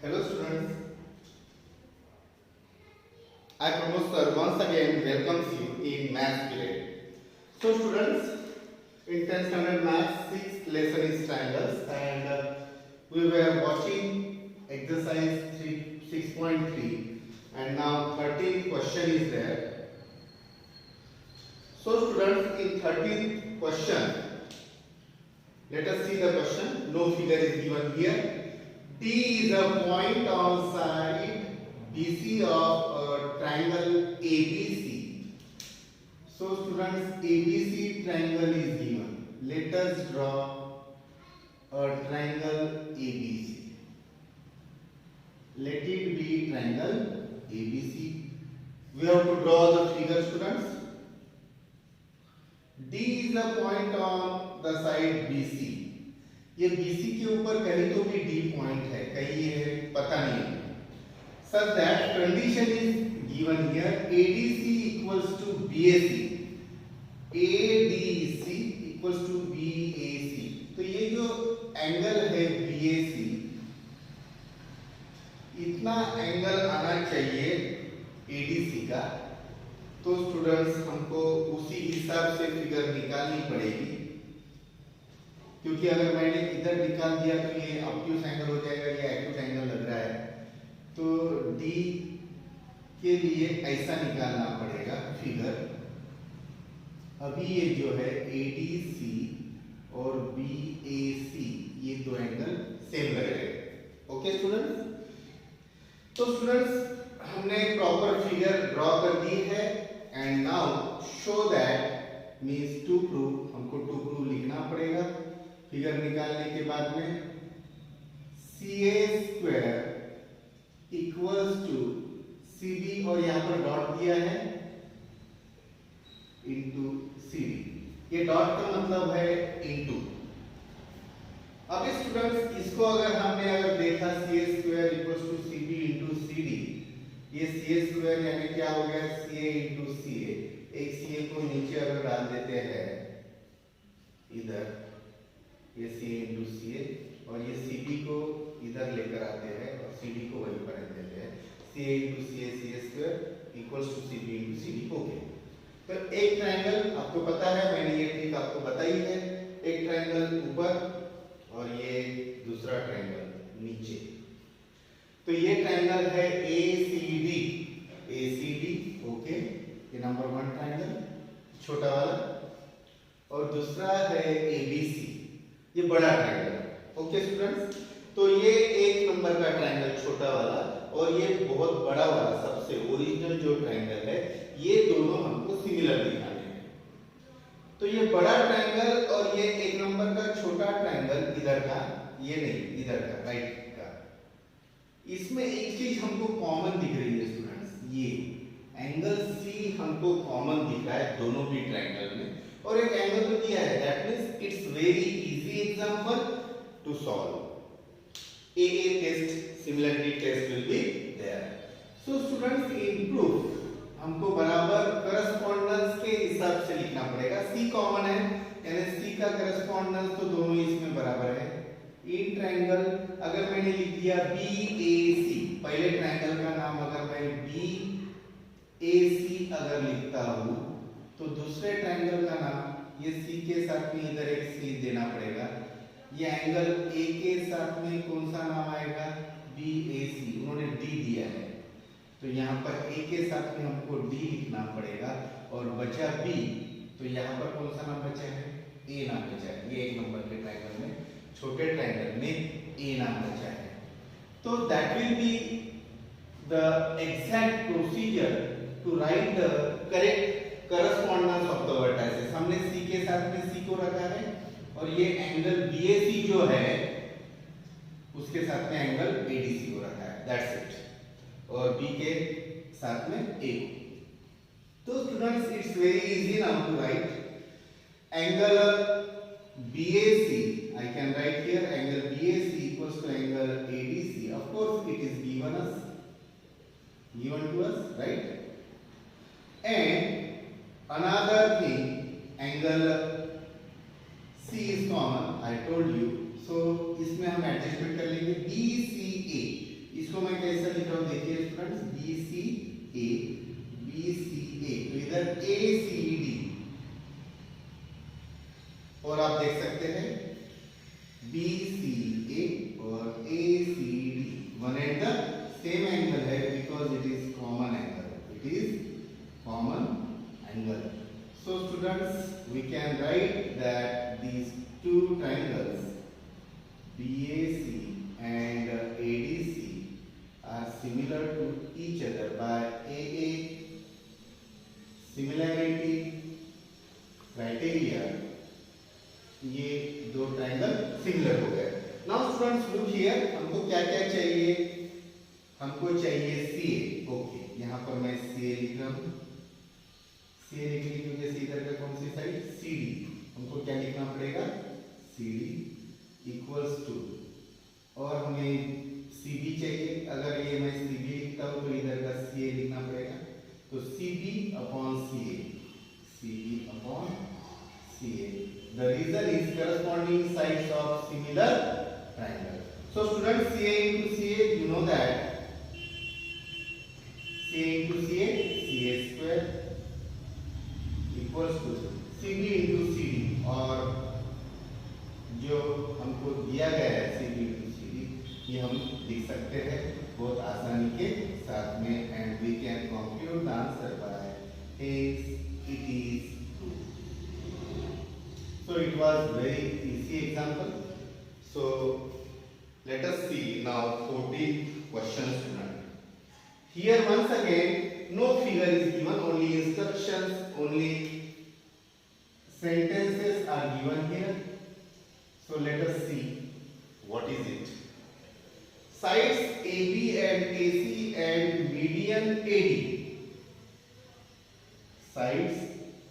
Hello students, I Pramod sir once again welcomes you in maths period. So students, in 10th standard maths 6th lesson is triangles and we were watching exercise 6.3 and now 13th question is there. So students, in 13th question, let us see the question. No figure is given here. D is a point on side BC of a triangle ABC. So students, ABC triangle is given. Let us draw a triangle ABC. Let it be triangle ABC. We have to draw the figure students. D is a point on the side BC. ये BC के ऊपर कहीं तो भी D point है, कहीं ये है, पता नहीं है. Such that condition is given here. ADC equals to BAC. ADC equals to BAC. तो ये जो एंगल है BAC, इतना एंगल आना चाहिए ADC का. तो स्टूडेंट्स हमको उसी हिसाब से फिगर निकालनी पड़ेगी, क्योंकि अगर मैंने इधर निकाल दिया तो ये ऑब्ट्यूज एंगल हो जाएगा, ये एक्यूट एंगल लग रहा है. तो D के लिए ऐसा निकालना पड़ेगा फिगर. अभी ये जो है ADC और BAC ये दो एंगल सेम लग रहे हैं. ओके स्टूडेंट्स, तो स्टूडेंट्स हमने प्रॉपर फिगर ड्रॉ कर दी है and now show that means to prove. हमको टू प्रूव लिखना पड़ेगा फिगर निकालने के बाद में. CA square equals to CD और यहाँ पर डॉट दिया है इनटू CD. ये डॉट का मतलब है इनटू. अब स्टूडेंट्स इसको अगर देखा CA square equals to CB into CD, ये CA स्क्वायर यानी क्या हो गया CA इनटू CA. एक CA को नीचे अगर डाल देते हैं इधर, ये CA इनटू CA, और ये CD को इधर लेकर आते हैं और CD को वहीं पर रख देते हैं. CA into CA CA square equals to CB into CD. Okay, तो एक ट्रायंगल आपको पता है, मैंने ये ट्रिक आपको बताई है. एक ट्रायंगल ऊपर और ये दूसरा ट्रायंगल नीचे. तो ये ट्रायंगल है ACD. ACD ओके, ये नंबर 1 ट्रायंगल छोटा वाला, और दूसरा है ABC, ये बड़ा ट्रायंगल. ओके स्टूडेंट्स, तो ये एक नंबर का ट्रायंगल छोटा वाला और ये बहुत बड़ा वाला सबसे ओरिजिनल जो ट्रायंगल है, ये दोनों हमको सिमिलर दिखाने हैं. तो ये बड़ा ट्रायंगल और ये एक नंबर का छोटा ट्रायंगल इधर का, ये नहीं इधर का राइट का, इसमें एक चीज हमको कॉमन दिख रही है स्टूडेंट्स. ये एंगल C हमको कॉमन दिख रहा है दोनों भी ट्रायंगल में, और एक एंगल तो दिया है. That means it's very easy example to solve. AA test, similarity test will be there. So students, in proof हमको बराबर करस्पॉन्डेंस के हिसाब से लिखना पड़ेगा. C कॉमन है यानी C का करस्पॉन्डेंस तो दोनों इसमें बराबर है. इन ट्रायंगल अगर मैंने लिख दिया BAC, पहले ट्रायंगल का नाम अगर मैं BAC अगर लिखता हूं, तो दूसरे ट्रायंगल का नाम ये C के साथ में इधर एक C देना पड़ेगा. ये एंगल A के साथ में कौन सा नाम आएगा BAC, उन्होंने D दिया है, तो यहाँ पर A के साथ में हमको D लिखना पड़ेगा. और बचा B, तो यहाँ पर कौन सा नाम बचा है A नाम बचा है. ये एक नंबर के ट्रायंगल में, छोटे ट्रायंगल में A नाम बचा है. तो that will be the exact procedure to write the correct correspondence of the vertices. हमने C के साथ में C को रखा है और ये एंगल BAC जो है उसके साथ में एंगल ADC को रखा है. That's it. और B के साथ में A. तो students, it's very easy now to write angle BAC. I can write here angle BAC equals to angle ADC. Of course, it is given to us, right? And another thing, angle C is common. I told you. So इसमें हम adjustment कर लेंगे. BCA इसको मैं कैसे लिख रहा हूँ देखिए स्टूडेंट्स, बी सी ए, बी सी ए, तो इधर ए सी डी, और आप देख सकते हैं बी सी ए और A C D one and the same angle है, because it is common angle, it is common angle. So students, we can write that these two triangles BAC and ADC are similar to each other by AA similarity criteria. ये दो triangle similar हो गए. Now students look here, हमको क्या क्या चाहिए? हमको चाहिए CA. ओके, यहाँ पर मैं CA लिख रहा हूँ. CA लिखने की वजह से इधर का कौन सी साइड? CD. हमको क्या लिखना पड़ेगा? CD इक्वल्स टू, और हमें CB चाहिए. अगर ये मैं CB लिखता हूँ तो इधर का CA लिखना पड़ेगा. तो CB upon CA, CB upon CA. The reason is corresponding sides of similar triangle. So students, CA into CA, you know that CA into CA, CA square equals to CB into CD, और जो हमको दिया गया है CB into CD, ये हम लिख सकते हैं बहुत आसानी के साथ में, and we can compute the answer by is it is true. So it was very easy example. So let us see now 14 questions tonight. Here once again no figure is given, only instructions, only sentences are given here. So let us see what is it. Sides AB and AC and median AD. Sides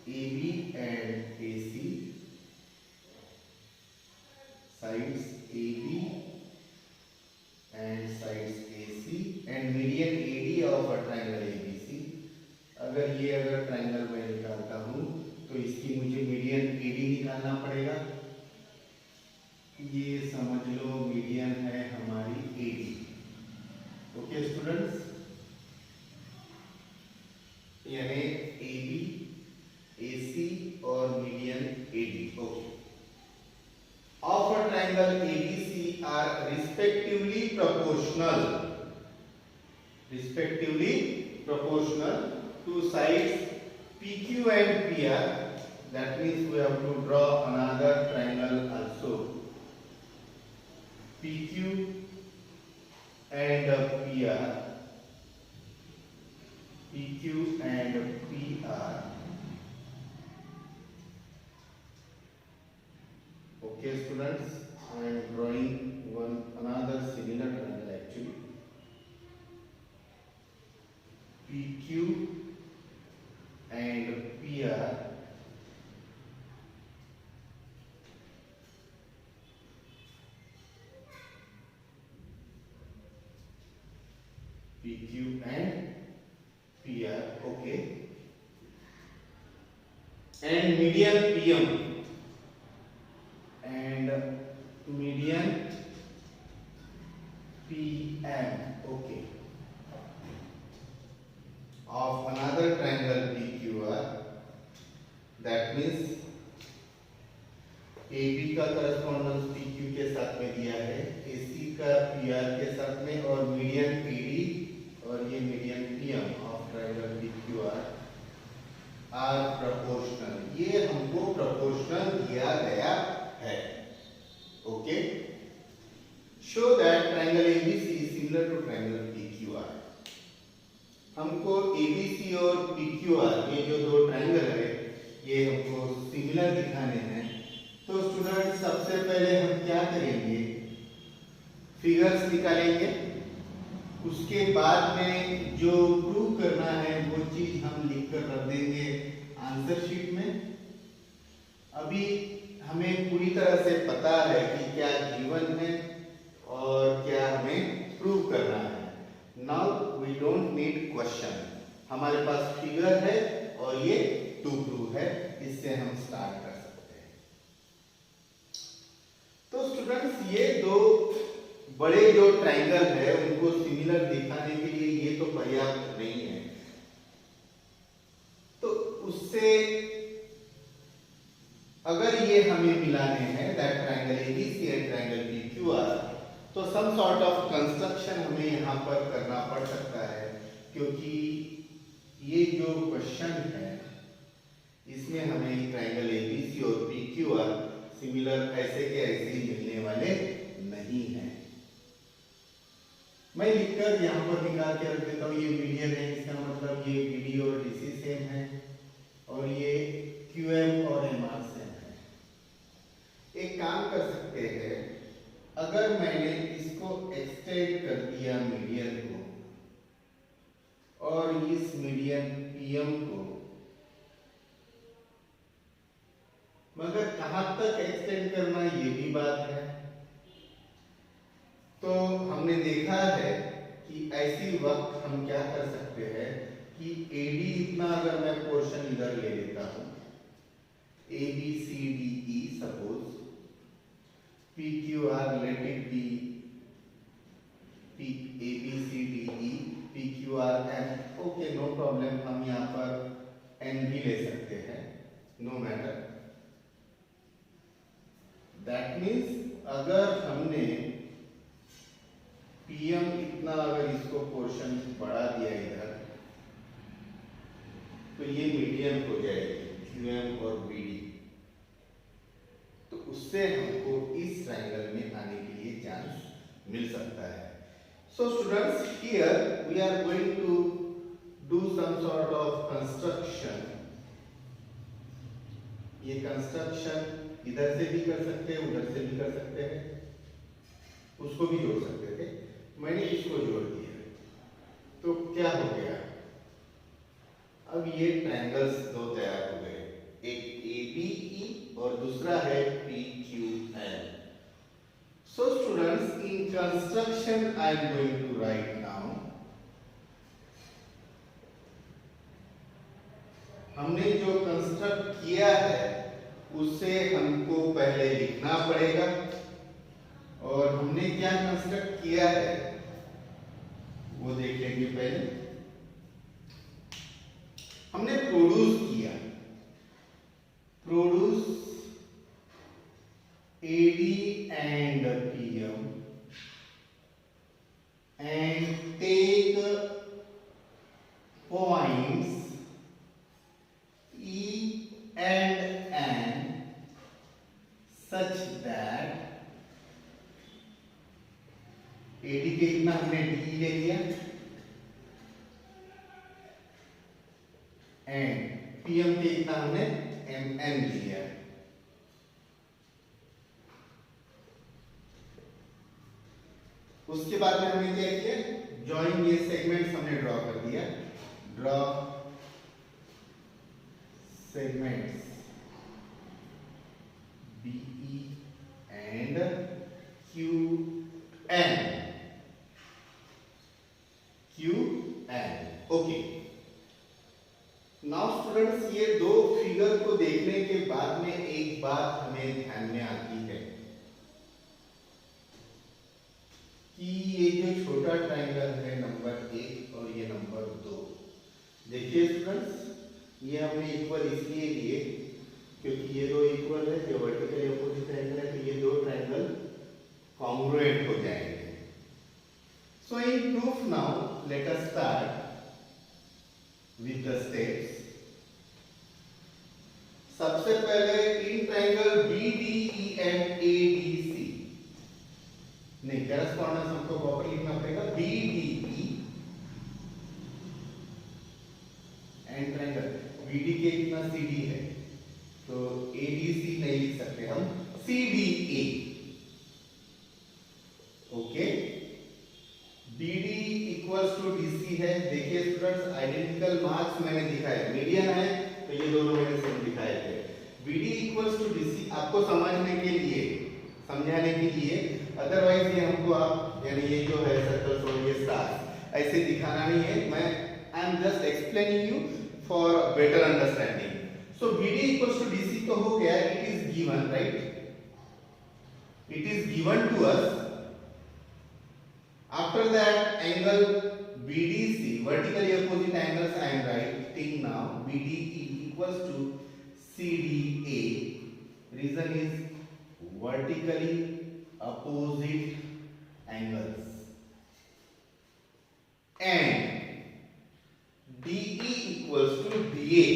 AB and AC, sides AB and sides AC and median AD of a triangle ABC. अगर triangle मैं निकालता हूँ तो इसकी मुझे median AD निकालना पड़ेगा. ये समझ लो मीडियन है हमारी AD. ओके स्टूडेंट्स, यानी AB, AC और median AD. Okay, of a triangle ABC are respectively proportional to sides PQ and PR. That means we have to draw another triangle also. PQ and PR, PQ and PR. Okay students, I am drawing another similar triangle actually. PQ and PR, PQ and PR. Okay, and median PM and median PM. Okay, of another triangle PQR. That means AB का correspondence PQ के साथ में दिया है, AC का PR के साथ में, और मीडियन AD और ये median PM of triangle PQR are proportional. ये हमको प्रोपोर्शनल दिया गया है. Okay, show that triangle ABC is similar to triangle PQR. हमको ABC और PQR, ये जो दो ट्रायंगल है, ये हमको सिमिलर दिखाने हैं. तो स्टूडेंट सबसे पहले हम क्या करेंगे? फिगर्स निकालेंगे. उसके बाद में जो प्रूव करना है वो चीज हम लिख कर रख देंगे आंसर शीट में. अभी हमें पूरी तरह से पता है कि क्या गिवन है और क्या हमें प्रूव करना है. Now we don't need question, हमारे पास फिगर है और ये टू प्रूव है. इससे हम स्टार्ट कर सकते हैं. तो स्टूडेंट्स, ये दो बड़े जो ट्रायंगल है उनको सिमिलर दिखाने के लिए ये तो पर्याप्त नहीं है। तो उससे अगर ये हमें मिलाने हैं that triangle ABC and triangle PQR, तो सम सॉर्ट ऑफ कंस्ट्रक्शन हमें यहाँ पर करना पड़ सकता है, क्योंकि ये जो क्वेश्चन है इसमें हमें ट्रायंगल एबीसी और पीक्यूआर सिमिलर ऐसे के ऐसे ही मिलने वाले नहीं है। मैं लिखकर यहाँ पर निकाल के रख देता हूँ, ये मीडियन है, इसका मतलब ये बीडी और डीसी सेम है और ये क्यूएम और एमआर सेम है। एक काम कर सकते हैं, अगर मैंने इसको एक्सटेंड कर दिया मीडियन को और इस मीडियन पीएम को, मगर कहां तक एक्सटेंड करना ये भी बात है। तो हमने देखा है कि ऐसी वक्त हम क्या कर सकते हैं कि एडी इतना अगर मैं पोर्शन इधर ले लेता हूं, A B C D E suppose, P Q R let it be A B C D E, P Q R N, okay no problem, हम यहाँ पर एन भी ले सकते हैं, नो मैटर। दैट मीन्स अगर हमने पीएम इतना अगर इसको पोर्शन बढ़ा दिया इधर, तो ये मीडियन हो जाएगी क्यूएम और बीडी, तो उससे हमको इस ट्रायंगल में आने के लिए चांस मिल सकता है। So students, here we are going to do some sort of construction. ये कंस्ट्रक्शन इधर से भी कर सकते हैं, उधर से भी कर सकते हैं, उसको भी जोड़ सकते थे, मैंने इसको जोड़ दिया, तो क्या हो गया, अब ये ट्रायंगल्स दो तैयार हो गए, एक एबीई और दूसरा है PQL. So students, in construction I am going to write now, हमने जो कंस्ट्रक्ट किया है उससे हमको पहले लिखना पड़ेगा, और हमने क्या कंस्ट्रक्ट किया है वो देख लेंगे। पहले हमने प्रोड्यूस किया, produce AD and PM and take points E and N such that AD के इतना हमने D ले लिया एंड PM के इतना हमने MN लिया। उसके बाद में हमने क्या किया, जॉइन ये सेगमेंट्स हमने ड्रॉ कर दिया, draw segments BE and QN, okay. Now students, ये दो फिगर को देखने के बाद में एक बात हमें ध्यान में आती है कि ये जो छोटा ट्रायंगल है नंबर 1 और ये नंबर 2, देखिए स्टूडेंट्स, ये हमने इक्वल इसलिए लिए क्योंकि ये दो इक्वल है, जो वर्टिकल अपोजिट ट्रायंगल है, तो ये दो ट्रायंगल कॉन्ग्रुएंट हो जाएंगे। So in proof now let us start with the steps. सबसे पहले इन ट्रायंगल BDEF ABC, नहीं, करस्पॉन्डेंस हमको प्रॉपर लिखना पड़ेगा, BDE एंड ट्रायंगल BD के कितना CD है, तो ADC नहीं लिख सकते हम, CDA, okay. BD equals to DC है। देखिए स्टूडेंट्स, आइडेंटिकल मार्क्स मैंने दिखाए, मीडियन है तो ये दोनों मैंने सेम दिखाए थे। BD इक्वल्स टू DC आपको समझने के लिए, समझाने के लिए, अदरवाइज ये हमको आप यानी ये जो है सर्कल्स और ये स्टार ऐसे दिखाना नहीं है, मैं I am just explaining you for better understanding. So BD equals to DC तो हो गया, it is given, right? It is given to us After that, angle BDC, vertically opposite angles I am writing now. BDE equals to CDA. Reason is vertically opposite angles. And DE equals to DA.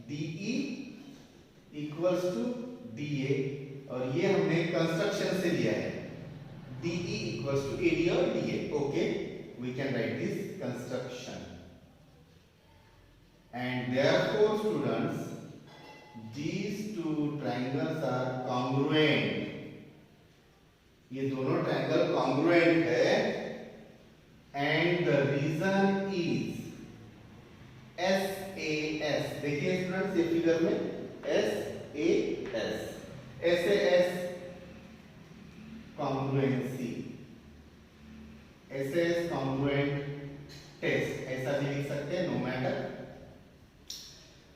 DE equals to DA और ये हमने construction से लिया है. DE equals to AD or DA. Okay, we can write this construction. And therefore, students, these two triangles are congruent. ये दोनों triangle congruent है. And the reason is SAS. देखिए स्टूडेंट्स ये फिगर में SAS. SAS congruency. SAS congruent test ऐसा भी लिख सकते हैं, नो मैटर.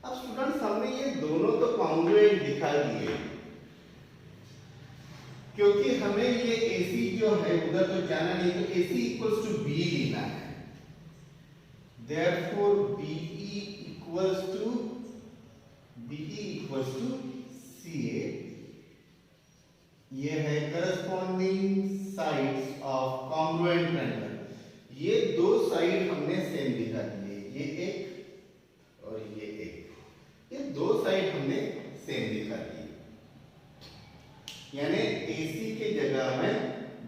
अब स्टूडेंट्स हमने ये दोनों तो congruent दिखा दिए क्योंकि हमें ये AC जो है उधर तो जाना नहीं, तो AC equals to B लेना है. Therefore BE equals to CA. ये है corresponding sides of congruent triangle. ये दो साइड हमने सेम दिखा दिए, ये एक और ये एक. ये दो साइड हमने सेम दिखा दिए, यानी AC के जगह में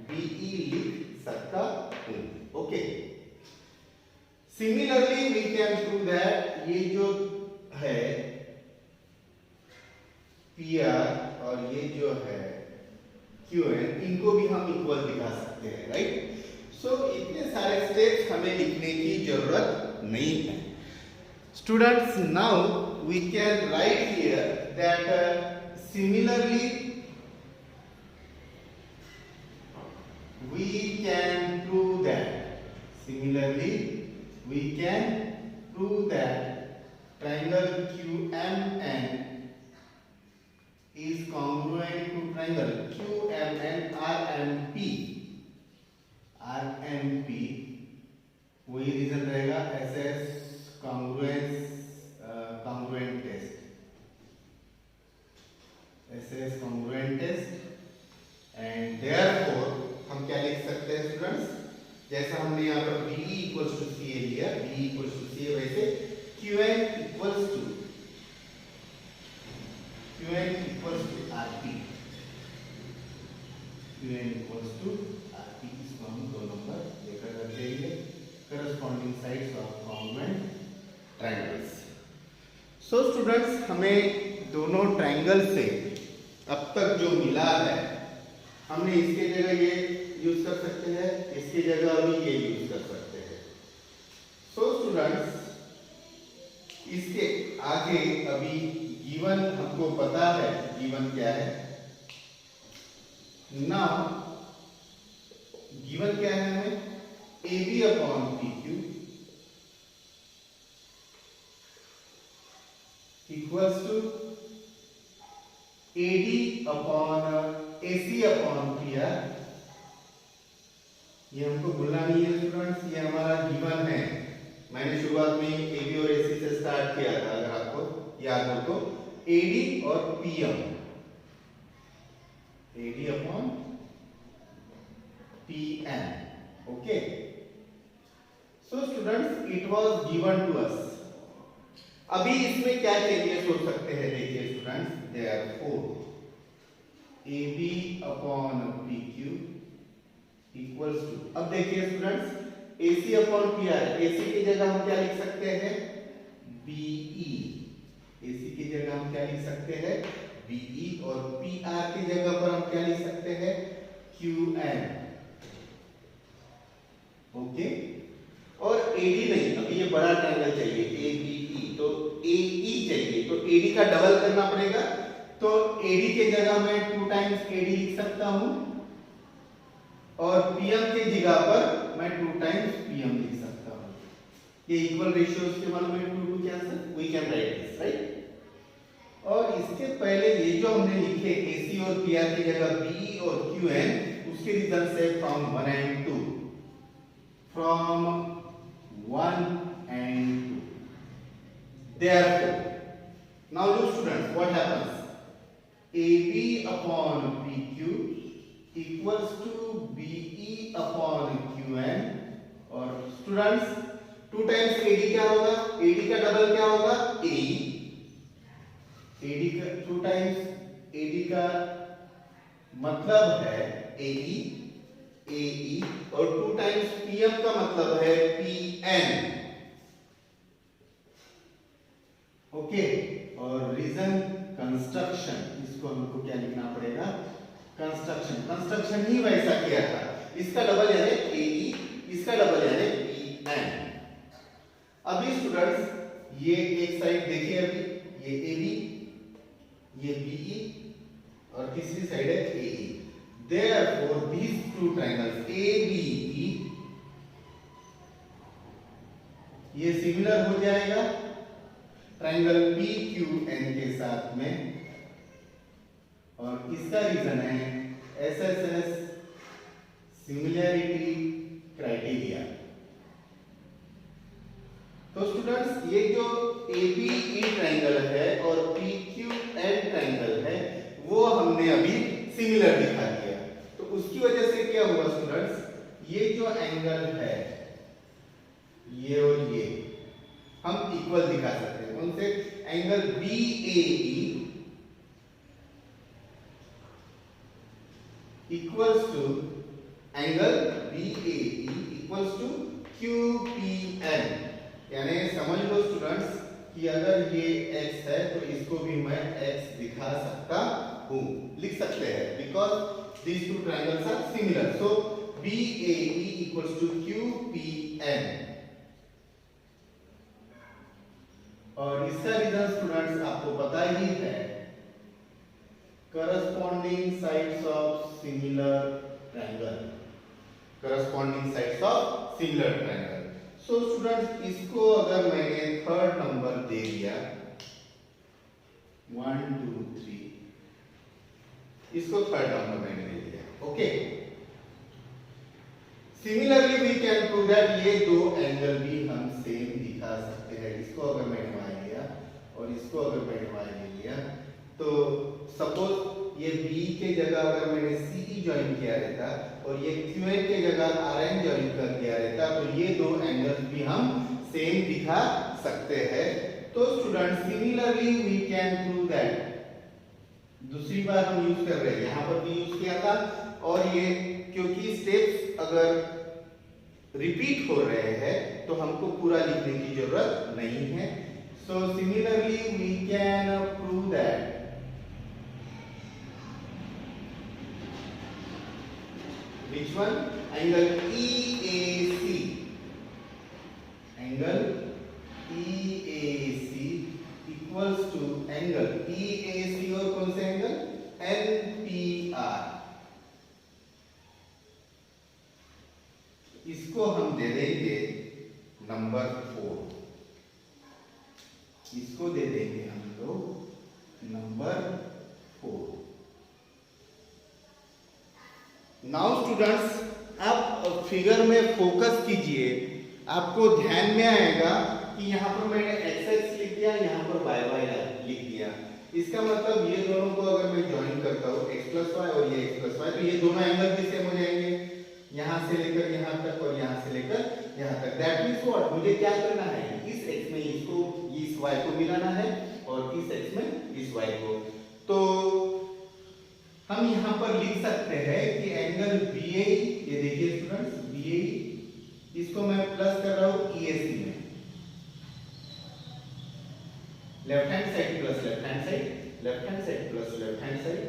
BE लिख सकता हूं. Okay. Similarly we can prove that ये जो है PR और ये जो है QN, इनको भी हम इक्वल दिखा सकते हैं, राइट. सो इतने सारे स्टेप्स हमें लिखने की जरूरत नहीं है. Students, now we can write here that similarly we can prove that triangle QMN is congruent to triangle QMN RMP. वही रीजन रहेगा SS congruent test. SS congruent test. And therefore हम क्या लिख सकते हैं स्टूडेंट्स, जैसा हमने यहाँ पर BE equals to CA लिया, BE equals to CA, वैसे QN equals to RP. QN equals to RP. इसको हम दो नंबर लेकर करते हैं corresponding sides of congruent triangles. So students, हमें दोनों ट्रायंगल से अब तक जो मिला है, हमने इसके जगह ये यूज कर सकते हैं, इसकी जगह भी ये यूज कर सकते हैं. सो स्टूडेंट्स, इसके आगे अभी गिवन हमको पता है, गिवन क्या है. नाउ गिवन क्या है हमें, AB upon PQ equals to AD upon AC upon PR. ये हमको भूलना नहीं है स्टूडेंट्स, ये हमारा गिवन है. मैंने शुरुआत में AB और AC से स्टार्ट किया था, अगर आपको याद हो तो. AD और PM, AD upon PM. Okay. So students, it was given to us. अभी इसमें क्या चेंजेस हो सकते हैं, देखिए students. Therefore AB upon PQ equals to, अब देखिए students, AC upon PR. AC की जगह हम क्या लिख सकते हैं, BE. AC की जगह हम क्या लिख सकते हैं, BE. और PR की जगह पर हम क्या लिख सकते हैं, QN. ओके. और AD नहीं, अभी ये बड़ा ट्रायंगल चाहिए, ABE, तो AE चाहिए, तो AD का डबल करना पड़ेगा. तो AD के जगह मैं 2 टाइम्स AD लिख सकता हूं, और PM के जगह पर मैं 2 टाइम्स PM लिख सकता हूं. ये इक्वल रेशियोज के मालूम है, 2 2 cancel, we can write this, right. और इसके पहले ये जो हमने लिखे AC और PR की जगह BE और QN, उसके रीजन से from 1 and 2 from 1 and 2. Therefore, now look students, what happens? AB upon PQ equals to BE upon QN, और स्टूडेंट्स 2 टाइम्स AD क्या होगा? AD का डबल क्या होगा? AE. AD का 2 टाइम्स AD का मतलब है AE, AE, और 2 टाइम्स PM का मतलब है PN. ओके, और रीजन कंस्ट्रक्शन, इसको हमको क्या लिखना पड़ेगा? कंस्ट्रक्शन. कंस्ट्रक्शन ही वैसा किया था. इसका डबल यानी AE, इसका डबल यानी PN. अभी स्टूडेंट्स ये एक साइड देखिए, अभी ये AB, ये BE, और तीसरी साइड है AE. Therefore these two triangles ABE ये सिमिलर हो जाएगा ट्रायंगल PQN के साथ में, और इसका रीजन है SSS सिमिलैरिटी क्राइटेरिया. तो स्टूडेंट्स ये जो ABE ट्रायंगल है और PQN ट्रायंगल है वो हमने अभी सिमिलर दिखा दिया. तो उसकी वजह से क्या हुआ स्टूडेंट्स, ये जो एंगल है ये और ये हम इक्वल दिखा सकते हैं. उनसे angle BAE equals to angle BAE equals to QPN. यानी समझ लो स्टूडेंट्स कि अगर ये x है तो इसको भी मैं x दिखा सकता हूं, लिख सकते हैं, because these two triangles are similar. So BAE equals to QPN. और इसका रीजन स्टूडेंट्स आपको पता ही है, corresponding sides of similar triangle. Corresponding sides of similar triangle. So students इसको अगर मैंने थर्ड नंबर दे दिया 1 2 3, इसको थर्ड नंबर मैंने दे दिया. Okay, similarly we can prove that ये दो एंगल भी हम सेम दिखा सकते हैं. इसको अगर मैंने y लिया और इसको अगर मैंने y ले लिया, तो सपोज ये B के जगह अगर मैंने CE ज्वाइन किया रहता और ये QN के जगह RN ज्वाइन कर दिया रहता, तो ये दो एंगल्स भी हम सेम दिखा सकते हैं. तो student similarly we can prove that, दूसरी बार हम यूज कर रहे हैं, यहां पर भी यूज किया था, और ये क्योंकि स्टेप्स अगर रिपीट हो रहे हैं तो हमको पूरा लिखने की जरूरत नहीं है. So similarly we can prove that which one? Angle EAC. Angle EAC equals to angle EAC और कौन से एंगल? NPR. इसको हम दे देंगे नंबर 4. इसको दे देंगे हम लोग नंबर 4. नाउ स्टूडेंट्स आप फिगर में फोकस कीजिए, आपको ध्यान में आएगा कि यहाँ पर मैंने x लिख दिया, यहाँ पर y लिख दिया. इसका मतलब ये दोनों को अगर मैं ज्वाइन करता हूँ x प्लस वाई और ये x प्लस वाई, तो ये दोनों एंगल भी सेम हो जाएंगे, यहाँ से लेकर यहाँ तक और यहाँ से लेकर यहाँ तक. दैट मींस व्हाट, मुझे क्या करना है, इस x में इसको इस y को मिलाना है और इस x में इस y को. तो हम यहाँ पर लिख सकते हैं कि एंगल BAE, ये देखिए स्टूडेंट्स BAE, इसको मैं प्लस कर रहा हूँ EAC में, left hand side plus left hand side, left hand side plus left hand side,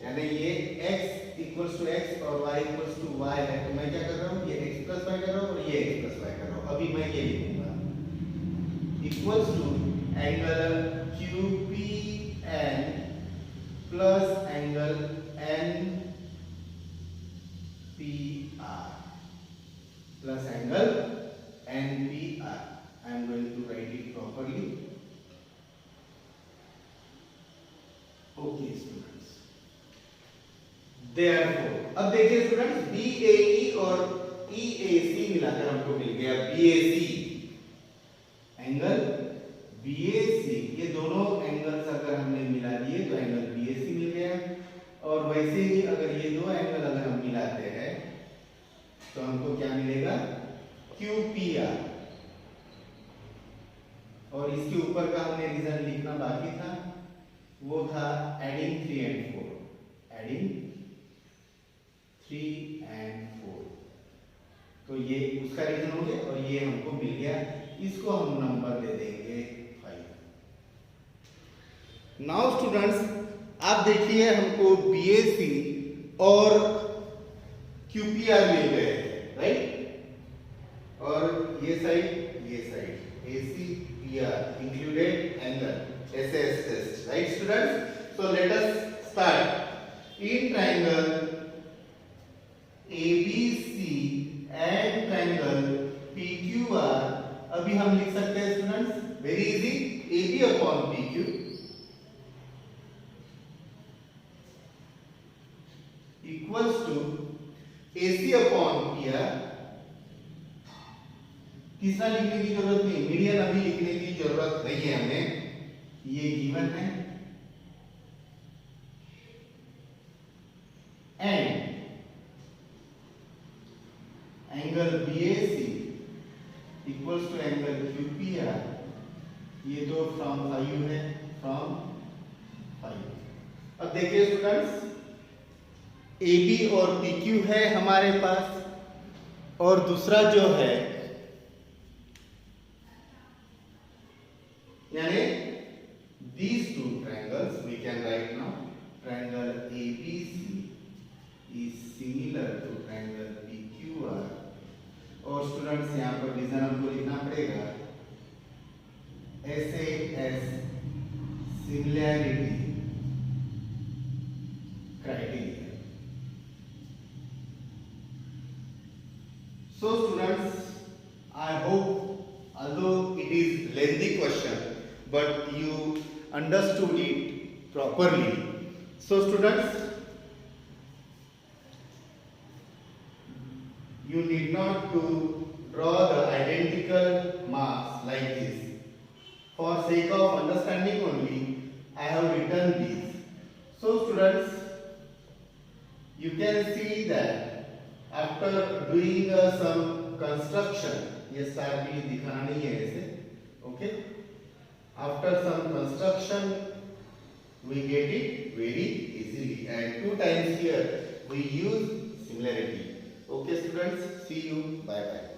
यानी ये x इक्वल्स टू x और y इक्वल्स टू y है. तो मैं क्या कर रहा हूँ, ये x प्लस y कर रहा हूँ और ये x प्लस y कर रहा हूँ. अभी मैं ये लिखूंगा equals to angle QPN plus angle NPR plus angle NPR. I am going to write it properly. Okay students. Therefore, अब देखिए स्टूडेंट्स BAE और EAC मिलाकर हमको मिल गया BAC, एंगल BAC। ये दोनों एंगल्स अगर हमने मिला दिए तो एंगल BAC मिल गया। और वैसे ही अगर ये दो एंगल अगर हम मिलाते हैं तो हमको क्या मिलेगा, QPR। और इसके ऊपर का हमने रीजन लिखना बाकी था, वो था एडिंग 3 and 4, एडिंग 3 and 4। तो ये उसका रीजन हो गया और ये हमको मिल गया, इसको हम नंबर दे देंगे 5। नाउ स्टूडेंट्स आप देखिए हमको BAC और QPR मिल गए, राइट। और ये side ACPR included angle SAS test, right students? So let us start. In triangle ABC and triangle PQR, अभी हम लिख सकते हैं students, very easy, AB upon PQ equals to AC upon PR। तीसरा लिखने की जरूरत नहीं, मीडियन अभी लिखने की जरूरत नहीं है हमें, ये गिवन है। And angle BAC equals to angle QPR, ये तो फ्रॉम 5 है, फ्रॉम 5। अब देखिए स्टूडेंट्स, AB और PQ है हमारे पास, और दूसरा जो है यानी these two triangles we can write now, triangle ABC is similar to triangle PQR। और स्टूडेंट्स यहाँ पर रीजन हमको लिखना पड़ेगा, SAS similarity criteria. So students, I hope although it is lengthy question but you understood it properly. So students, you need not to draw the identical marks like this. For sake of understanding only, I have written these. So students, you can see that after doing some construction, ये star भी दिखाना नहीं है ऐसे, okay? After some construction, we get it very easily, and 2 times here we use similarity. Okay students, see you, bye bye.